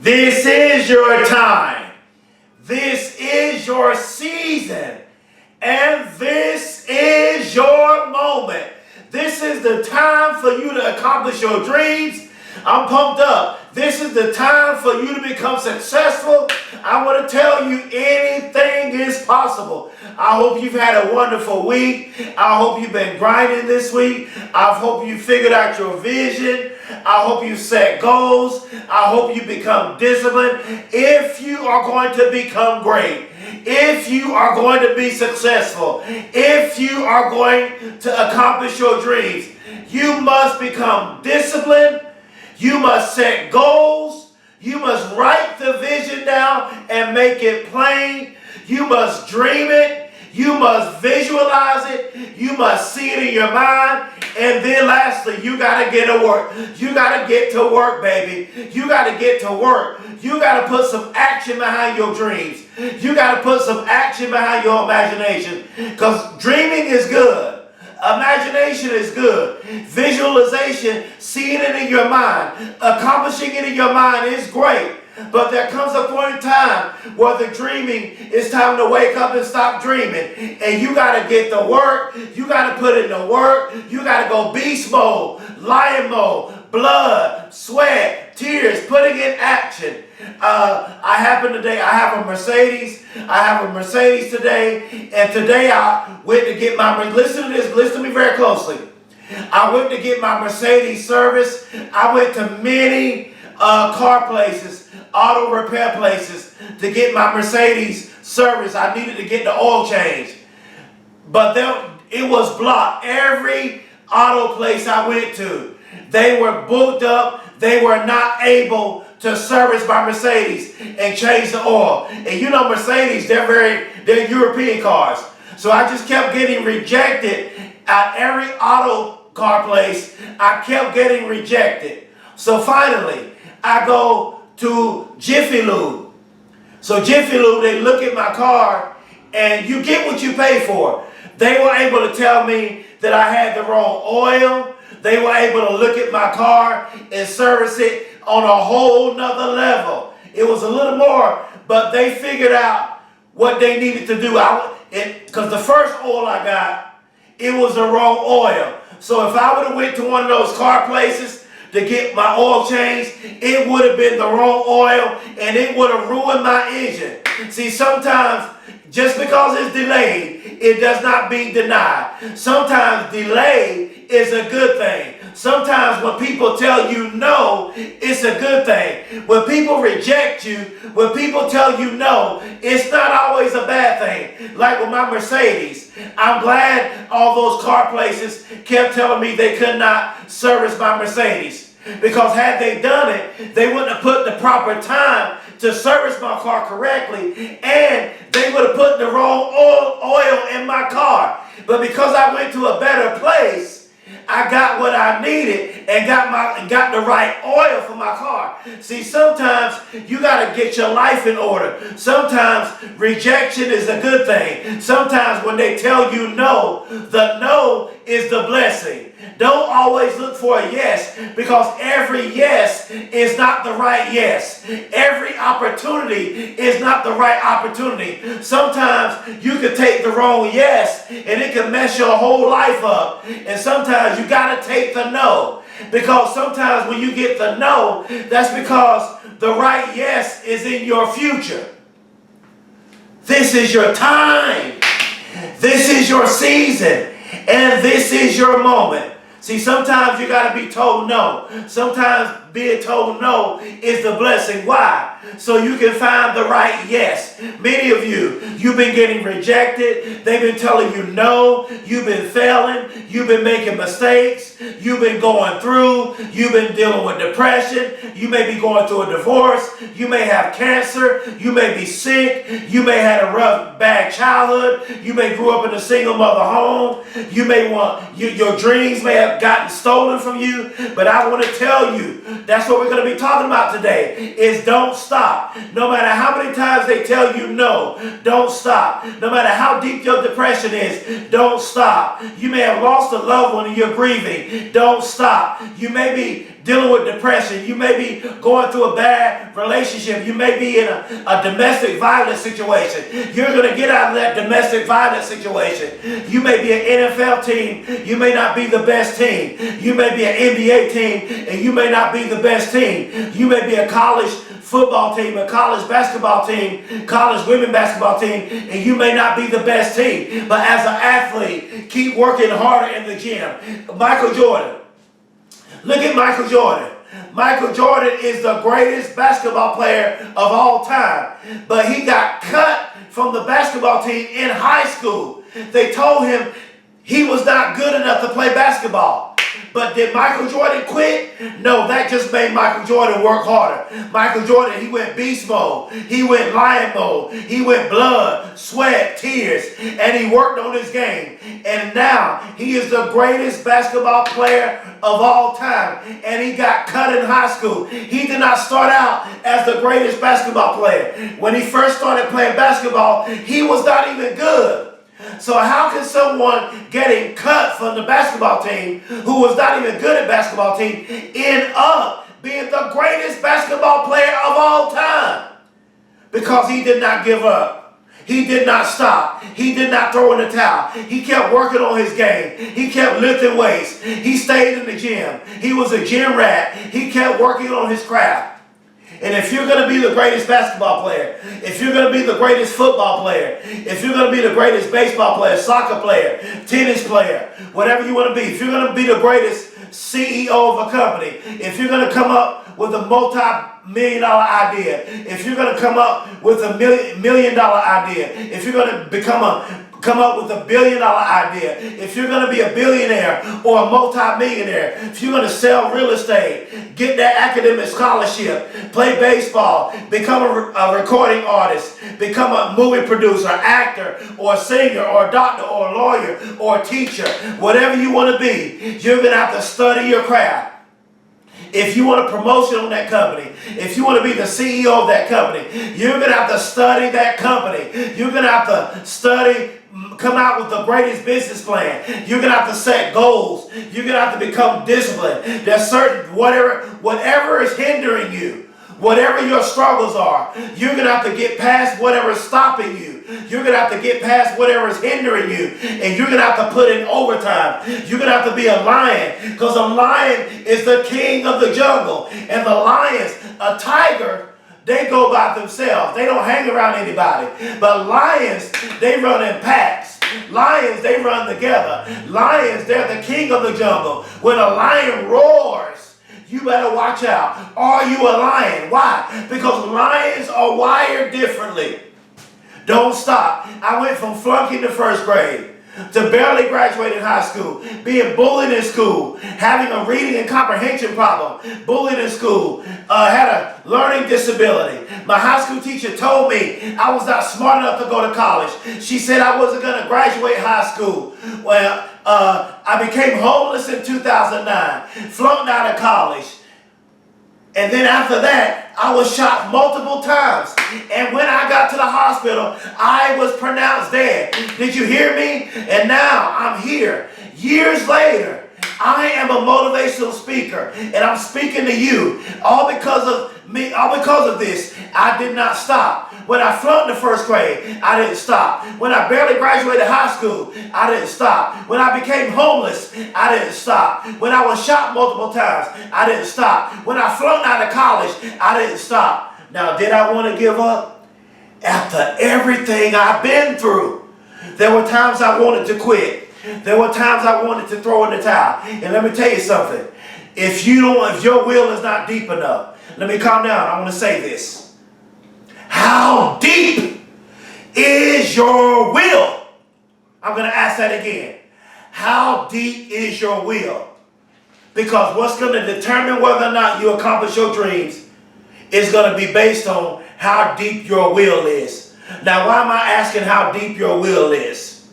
This is your time. This is your season. And this is your moment. This is the time for you to accomplish your dreams. I'm pumped up. This is the time for you to become successful. I want to tell you, anything is possible. I hope you've had a wonderful week. I hope you've been grinding this week. I hope you figured out your vision. I hope you set goals. I hope you become disciplined. If you are going to become great, if you are going to be successful, if you are going to accomplish your dreams, you must become disciplined. You must set goals. You must write the vision down and make it plain. You must dream it. You must visualize it. You must see it in your mind. And then lastly, you got to get to work. You got to get to work, baby. You got to get to work. You got to put some action behind your dreams. You got to put some action behind your imagination. Because dreaming is good. Imagination is good. Visualization, seeing it in your mind, accomplishing it in your mind is great. But there comes a point in time where the dreaming, it's time to wake up and stop dreaming. And you got to get to work. You got to put in the work. You got to go beast mode, lion mode, blood, sweat, tears, putting in action. I have a Mercedes. I have a Mercedes today. And today I went to get my, listen to this, listen to me very closely. I went to get my Mercedes service. I went to many car places, auto repair places to get my Mercedes service. I needed to get the oil change. But it was blocked. Every auto place I went to, they were booked up. They were not able to service my Mercedes and change the oil. And you know Mercedes, they're European cars. So I just kept getting rejected at every auto car place. I kept getting rejected. So finally, I go to Jiffy Lube. So Jiffy Lube, they look at my car and you get what you pay for. They were able to tell me that I had the wrong oil. They were able to look at my car and service it on a whole nother level. It was a little more, but they figured out what they needed to do. Because the first oil I got, it was the wrong oil. So if I would have went to one of those car places to get my oil changed, it would have been the wrong oil and it would have ruined my engine. See, sometimes just because it's delayed, it does not mean denied. Sometimes delay is a good thing. Sometimes when people tell you no, it's a good thing. When people reject you, when people tell you no, it's not always a bad thing. Like with my Mercedes, I'm glad all those car places kept telling me they could not service my Mercedes. Because had they done it, they wouldn't have put the proper time to service my car correctly, and they would have put the wrong oil in my car. But because I went to a better place, I got what I needed and got the right oil for my car. See, sometimes you got to get your life in order. Sometimes rejection is a good thing. Sometimes when they tell you no, the no is the blessing. Don't always look for a yes, because every yes is not the right yes. Every opportunity is not the right opportunity. Sometimes you could take the wrong yes and it can mess your whole life up. And sometimes you got to take the no, because sometimes when you get the no, that's because the right yes is in your future. This is your time. This is your season. And this is your moment. See, sometimes you got to be told no. Sometimes being told no is the blessing. Why? So you can find the right yes. Many of you, you've been getting rejected. They've been telling you no. You've been failing. You've been making mistakes. You've been going through. You've been dealing with depression. You may be going through a divorce. You may have cancer. You may be sick. You may have a bad childhood. You may grew up in a single mother home. You may your dreams may have gotten stolen from you. But I want to tell you, that's what we're going to be talking about today, is don't stop. No matter how many times they tell you no, don't stop. No matter how deep your depression is, don't stop. You may have lost a loved one and you're grieving. Don't stop. You may be dealing with depression. You may be going through a bad relationship. You may be in a domestic violence situation. You're going to get out of that domestic violence situation. You may be an NFL team. You may not be the best team. You may be an NBA team, and you may not be the best team. You may be a college football team, a college basketball team, college women basketball team, and you may not be the best team. But as an athlete, keep working harder in the gym. Michael Jordan. Look at Michael Jordan. Michael Jordan is the greatest basketball player of all time. But he got cut from the basketball team in high school. They told him he was not good enough to play basketball. But did Michael Jordan quit? No, that just made Michael Jordan work harder. Michael Jordan, he went beast mode. He went lion mode. He went blood, sweat, tears, and he worked on his game. And now he is the greatest basketball player of all time. And he got cut in high school. He did not start out as the greatest basketball player. When he first started playing basketball, he was not even good. So how can someone getting cut from the basketball team, who was not even good at basketball team, end up being the greatest basketball player of all time? Because he did not give up. He did not stop. He did not throw in the towel. He kept working on his game. He kept lifting weights. He stayed in the gym. He was a gym rat. He kept working on his craft. And if you're going to be the greatest basketball player, if you're going to be the greatest football player, if you're going to be the greatest baseball player, soccer player, tennis player, whatever you want to be, if you're going to be the greatest CEO of a company, if you're going to come up with a multi-million-dollar idea, if you're going to come up with a million-dollar idea, if you're going to come up with a billion-dollar idea, if you're going to be a billionaire or a multi-millionaire, if you're going to sell real estate, get that academic scholarship, play baseball, become a recording artist, become a movie producer, actor, or a singer, or a doctor, or a lawyer, or a teacher, whatever you want to be, you're going to have to study your craft. If you want a promotion on that company, if you want to be the CEO of that company, you're going to have to study that company. You're going to have to study, come out with the greatest business plan. You're going to have to set goals. You're going to have to become disciplined. There's certain, whatever is hindering you, whatever your struggles are, you're going to have to get past whatever is stopping you. You're going to have to get past whatever is hindering you. And you're going to have to put in overtime. You're going to have to be a lion. Because a lion is the king of the jungle. And the lions, a tiger, they go by themselves. They don't hang around anybody. But lions, they run in packs. Lions, they run together. Lions, they're the king of the jungle. When a lion roars, you better watch out. Are you a lion? Why? Because lions are wired differently. Don't stop. I went from flunking the first grade to barely graduating high school, being bullied in school, having a reading and comprehension problem, bullied in school, had a learning disability. My high school teacher told me I was not smart enough to go to college. She said I wasn't going to graduate high school. Well, I became homeless in 2009, flunked out of college. And then after that, I was shot multiple times. And when I got to the hospital, I was pronounced dead. Did you hear me? And now I'm here. Years later, I am a motivational speaker. And I'm speaking to you. All because of me, all because of this. I did not stop. When I flunked the first grade, I didn't stop. When I barely graduated high school, I didn't stop. When I became homeless, I didn't stop. When I was shot multiple times, I didn't stop. When I flunked out of college, I didn't stop. Now, did I want to give up? After everything I've been through, there were times I wanted to quit. There were times I wanted to throw in the towel. And let me tell you something. If your will is not deep enough, let me calm down. I want to say this. How deep is your will? I'm going to ask that again. How deep is your will? Because what's going to determine whether or not you accomplish your dreams is going to be based on how deep your will is. Now, why am I asking how deep your will is?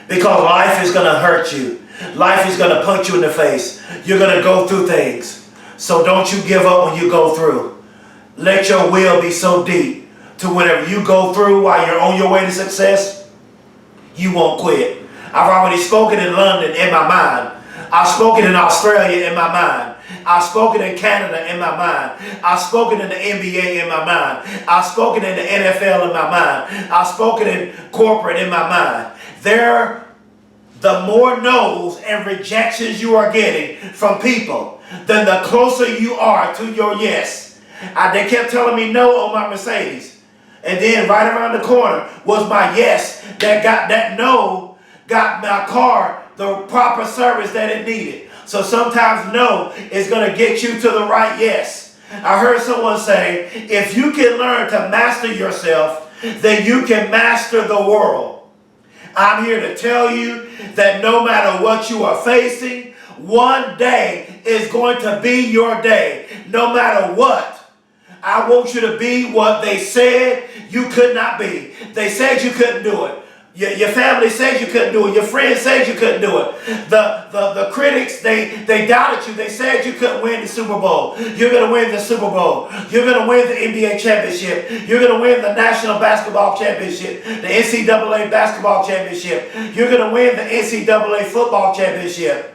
Because life is going to hurt you. Life is going to punch you in the face. You're going to go through things. So don't you give up when you go through. Let your will be so deep to whatever you go through while you're on your way to success, you won't quit. I've already spoken in London in my mind. I've spoken in Australia in my mind. I've spoken in Canada in my mind. I've spoken in the NBA in my mind. I've spoken in the NFL in my mind. I've spoken in corporate in my mind. The more no's and rejections you are getting from people, then the closer you are to your yes. They kept telling me no on my Mercedes. And then right around the corner was my yes that no got my car the proper service that it needed. So sometimes no is going to get you to the right yes. I heard someone say, if you can learn to master yourself, then you can master the world. I'm here to tell you that no matter what you are facing, one day is going to be your day. No matter what. I want you to be what they said you could not be. They said you couldn't do it. Your family said you couldn't do it. Your friends said you couldn't do it. The critics, they doubted you. They said you couldn't win the Super Bowl. You're going to win the Super Bowl. You're going to win the NBA championship. You're going to win the National Basketball Championship, the NCAA Basketball Championship. You're going to win the NCAA Football Championship.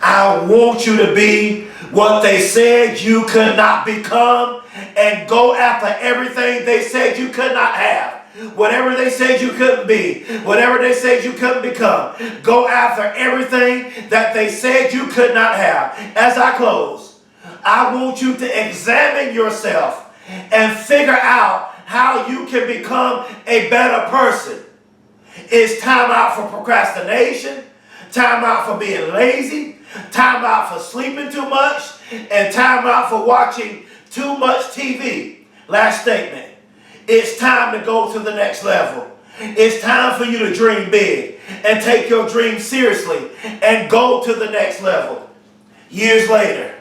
I want you to be what they said you could not become and go after everything they said you could not have. Whatever they said you couldn't be, whatever they said you couldn't become, go after everything that they said you could not have. As I close, I want you to examine yourself and figure out how you can become a better person. It's time out for procrastination, time out for being lazy, time out for sleeping too much, and time out for watching too much TV. Last statement. It's time to go to the next level. It's time for you to dream big and take your dream seriously and go to the next level. Years later,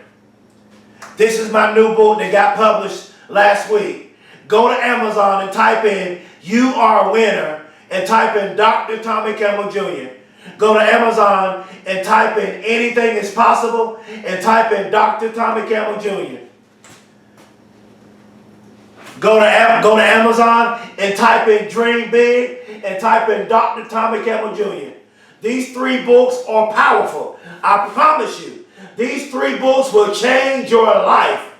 this is my new book that got published last week. Go to Amazon and type in "You Are a Winner" and type in Dr. Tommy Campbell Jr. Go to Amazon and type in "Anything is Possible" and type in Dr. Tommy Campbell Jr. Go to Amazon and type in "Dream Big" and type in Dr. Tommy Campbell Jr. These 3 books are powerful. I promise you, these 3 books will change your life.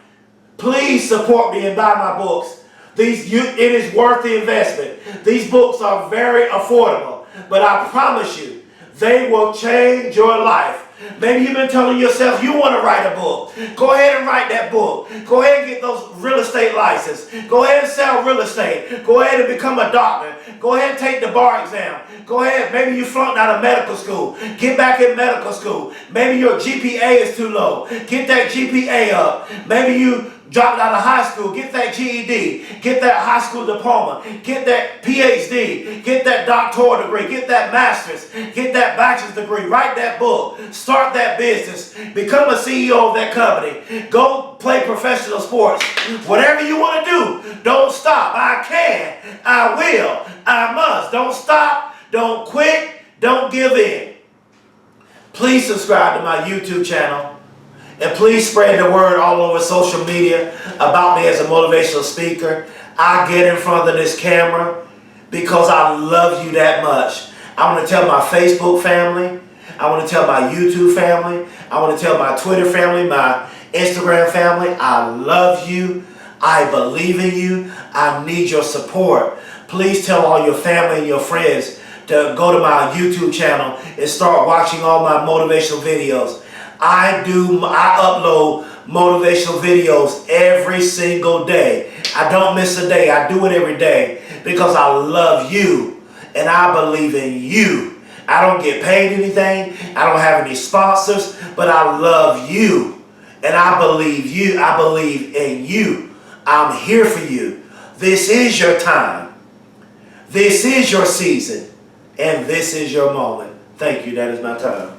Please support me and buy my books. It is worth the investment. These books are very affordable, but I promise you, they will change your life. Maybe you've been telling yourself you want to write a book. Go ahead and write that book. Go ahead and get those real estate license. Go ahead and sell real estate. Go ahead and become a doctor. Go ahead and take the bar exam. Go ahead. Maybe you flunked out of medical school. Get back in medical school. Maybe your GPA is too low. Get that GPA up. Maybe you dropped out of high school. Get that GED. Get that high school diploma. Get that PhD. Get that doctoral degree. Get that master's. Get that bachelor's degree. Write that book. Start that business. Become a CEO of that company. Go play professional sports. Whatever you want to do, don't stop. I can. I will. I must. Don't stop. Don't quit. Don't give in. Please subscribe to my YouTube channel. And please spread the word all over social media about me as a motivational speaker. I get in front of this camera because I love you that much. I want to tell my Facebook family. I want to tell my YouTube family. I want to tell my Twitter family, my Instagram family. I love you. I believe in you. I need your support. Please tell all your family and your friends to go to my YouTube channel and start watching all my motivational videos. I upload motivational videos every single day. I don't miss a day. I do it every day because I love you and I believe in you. I don't get paid anything. I don't have any sponsors, but I love you and I believe you. I believe in you. I'm here for you. This is your time. This is your season. And this is your moment. Thank you. That is my time.